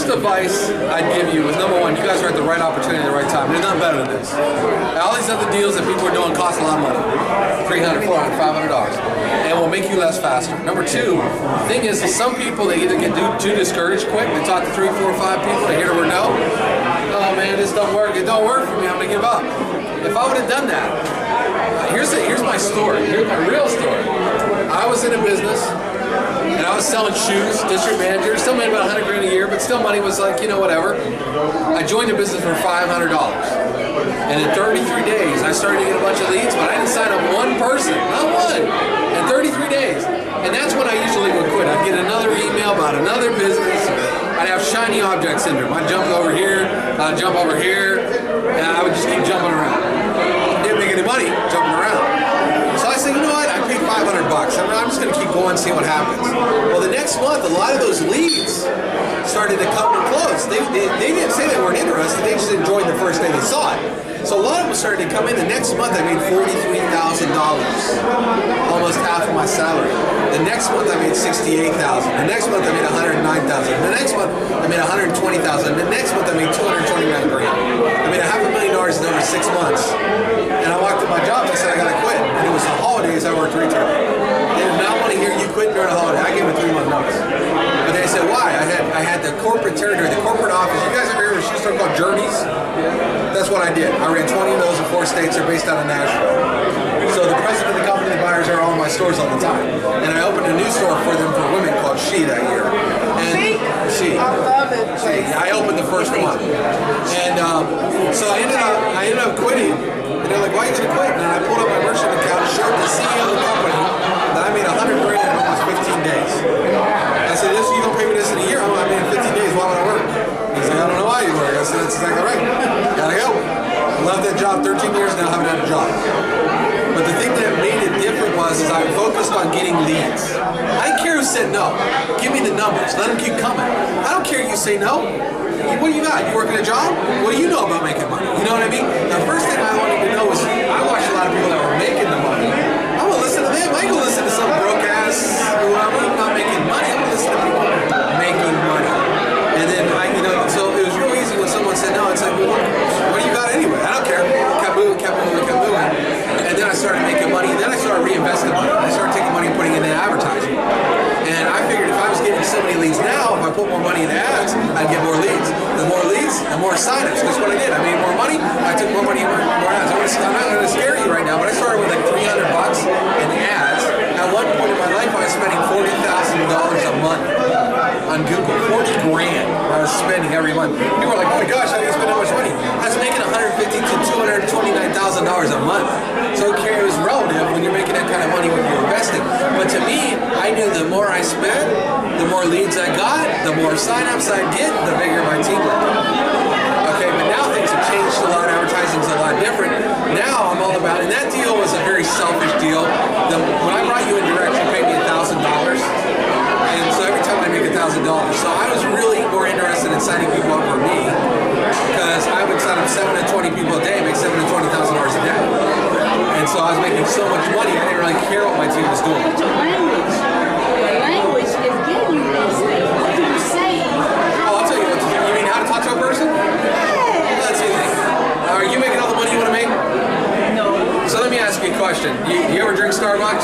best advice I'd give you is, number one, you guys are at the right opportunity at the right time. There's nothing better than this. All these other deals that people are doing cost a lot of money. $300, $400, $500. And will make you less faster. Number two, the thing is some people, they either get too discouraged quick. They talk to 3, 4, 5 people, they hear the word no. Oh man, this don't work. It don't work for me. I'm gonna give up. If I would have done that, here's my story. Here's my real story. I was in a business, and I was selling shoes, district manager, still made about $100 grand a year, but still money was like, you know, whatever. I joined the business for $500. And in 33 days, I started to get a bunch of leads, but I didn't sign up one person, not one, in 33 days. And that's when I usually would quit. I'd get another email about another business. I'd have shiny object syndrome. I'd jump over here, I'd jump over here, and I would just keep jumping around. Didn't make any money jumping around. So I said, you know what, I paid $500. I'm just going to keep going and see what happens. Well, the next month, a lot of those leads started to come and close. They didn't say they weren't interested, they just enjoyed the first day they saw it. So a lot of them started to come in. The next month I made $43,000, almost half of my salary. The next month I made $68,000. The next month I made $109,000. The next month I made $120,000. The next month I made $229 grand. I made $500,000 in over 6 months. And I walked to my job and I said I gotta quit. And it was the holidays I worked retail. They did not want to hear you quit during a holiday. I gave them a 3-month notice. But they said why? I had the corporate territory, the corporate office. You guys ever heard of a shoe store called Journeys? That's what I did. I ran 20 of those in 4 states. They're based out of Nashville. So the president of the company, the buyers are all in my stores all the time. And I opened a new store for them for women called She that year. And She. I love it. She. I opened the first one. And so I ended up quitting. And they're like, why are you going to quit? And I pulled up my merchant account and showed the CEO of the company that I made $100 grand in almost 15 days. I said, you going to pay me this in a year? I made it in 15 days. Why would I work? He said, I don't know why you work. I said, that's exactly right. Gotta go. I loved that job 13 years now, I haven't had a job. But the thing that made it different was I focused on getting leads. I didn't care who said no. Give me the numbers. Let them keep coming. I don't care you say no. What do you got? You working a job? What do you know about making money? You know what I mean? The first thing I wanted to know was I watched a lot of people that were making the money. I want to listen to them. I ain't going to listen to some broke ass whoever not making money. I'm going to listen to people making money. And then so it was real easy when someone said no. It's like, well, what do you got anyway? I don't care. Kept moving. And then I started making money. And then I started reinvesting money. I started taking money and putting it into advertising. And I figured if I was getting so many leads now, if I put more money into ads, I'd get more leads. The more leads, the more signups. That's what I did. I made more money. I took more money and more ads. I'm not going to scare you right now, but I started with like $300 in ads. At one point in my life, I was spending $40,000 a month on Google. 40 grand I was spending every month. People were like, oh my gosh, I didn't spend that much money. I was making $150,000 to $229,000 a month. So it was relative when you're making that kind of money when you're investing. But to me, I knew the more I spent, the more leads I got, the more signups I get, the bigger my team would be. Okay, but now things have changed a lot. Advertising's a lot different. Now I'm all about, and that deal was a very selfish deal. When I brought you in direct, you paid me $1,000. And so every time I make $1,000. So I was really more interested in signing people up for me because I would sign up 7 to 20 people a day, make $7,000 to $20,000 a day. And so I was making so much money, I didn't really care what my team was doing. Language is getting you these things. What do you say? Oh, I'll tell you what to do. You mean how to talk to a person? Yeah. That's easy. Are you making all the money you want to make? No. So let me ask you a question. You ever drink Starbucks?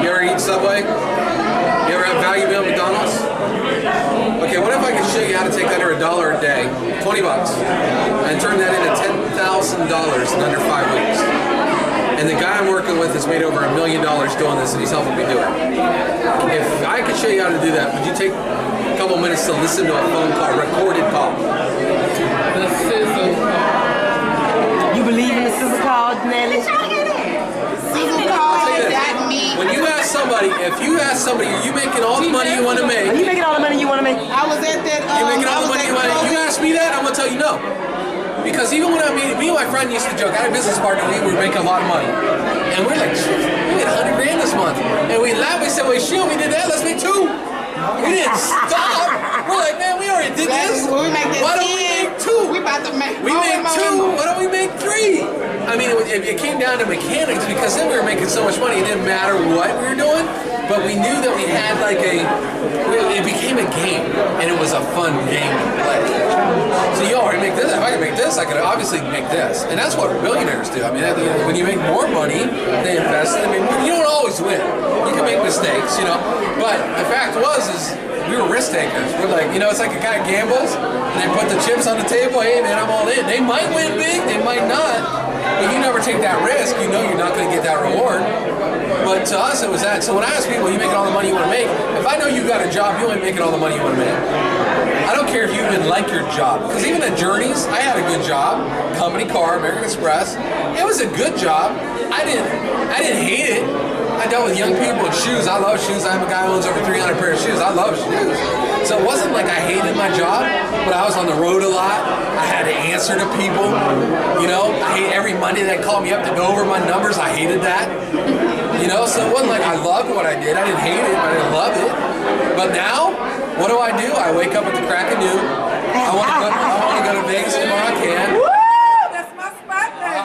You ever eat Subway? You ever have value meal at McDonald's? Okay, what if I could show you how to take under $1 a day, 20 bucks, and turn that into $10,000 in under 5 weeks? And the guy I'm working with has made over $1 million doing this, and he's helping me do it. If I could show you how to do that, would you take a couple minutes to listen to a phone call, recorded call? You believe in the sizzle call, Nelly? Sizzle call, that means. When you ask somebody, if you ask somebody, are you making all the money you want to make? Are you making all the money you want to make? I was at that. You making all the money you want to make? You ask me that, I'm going to tell you no. Because even when me and my friend used to joke, I had a business partner, we were making a lot of money. And we're like, shit, we made $100 grand this month. And we laughed, we said, well, shit, we did that, let's make 2. We didn't stop. We're like, man, we already did this. Why don't we make 2? We about to make. We made 2. Why don't we make 3? I mean, it came down to mechanics because then we were making so much money. It didn't matter what we were doing, but we knew that we had like it became a game, and it was a fun game to play. So you already make this. If I can make this, I could obviously make this, and that's what billionaires do. I mean, when you make more money, they invest. I mean, you don't always win. You can make mistakes, you know. But the fact is we were risk takers. We're like, you know, it's like a guy gambles, and they put the chips on the table. Hey, man, I'm all in. They might win big, they might not. But you never take that risk. You know you're not going to get that reward. But to us, it was that. So when I ask people, you making all the money you want to make? If I know you got a job, you ain't making all the money you want to make. I don't care if you even like your job. Because even at Journeys, I had a good job. Company car, American Express. It was a good job. I didn't hate it. I dealt with young people with shoes. I love shoes. I'm a guy who owns over 300 pairs of shoes. I love shoes. So it wasn't like I hated my job, but I was on the road a lot. I had to answer to people. You know, I hate every Monday they called me up to go over my numbers. I hated that. You know, so it wasn't like I loved what I did. I didn't hate it, but I didn't love it. But now, what do? I wake up at the crack of noon. I want to go to Vegas tomorrow. I can.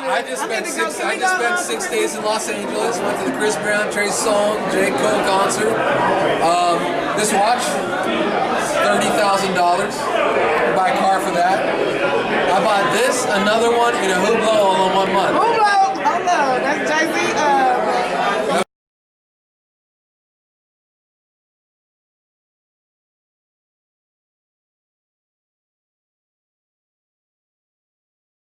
I just spent 6 days in Los Angeles. Went to the Chris Brown, Trey Songz, J. Cole concert. This watch, $30,000. Buy a car for that. I bought this, another one, and a Hublot all in 1 month. Hublot, hold on, that's Jay-Z.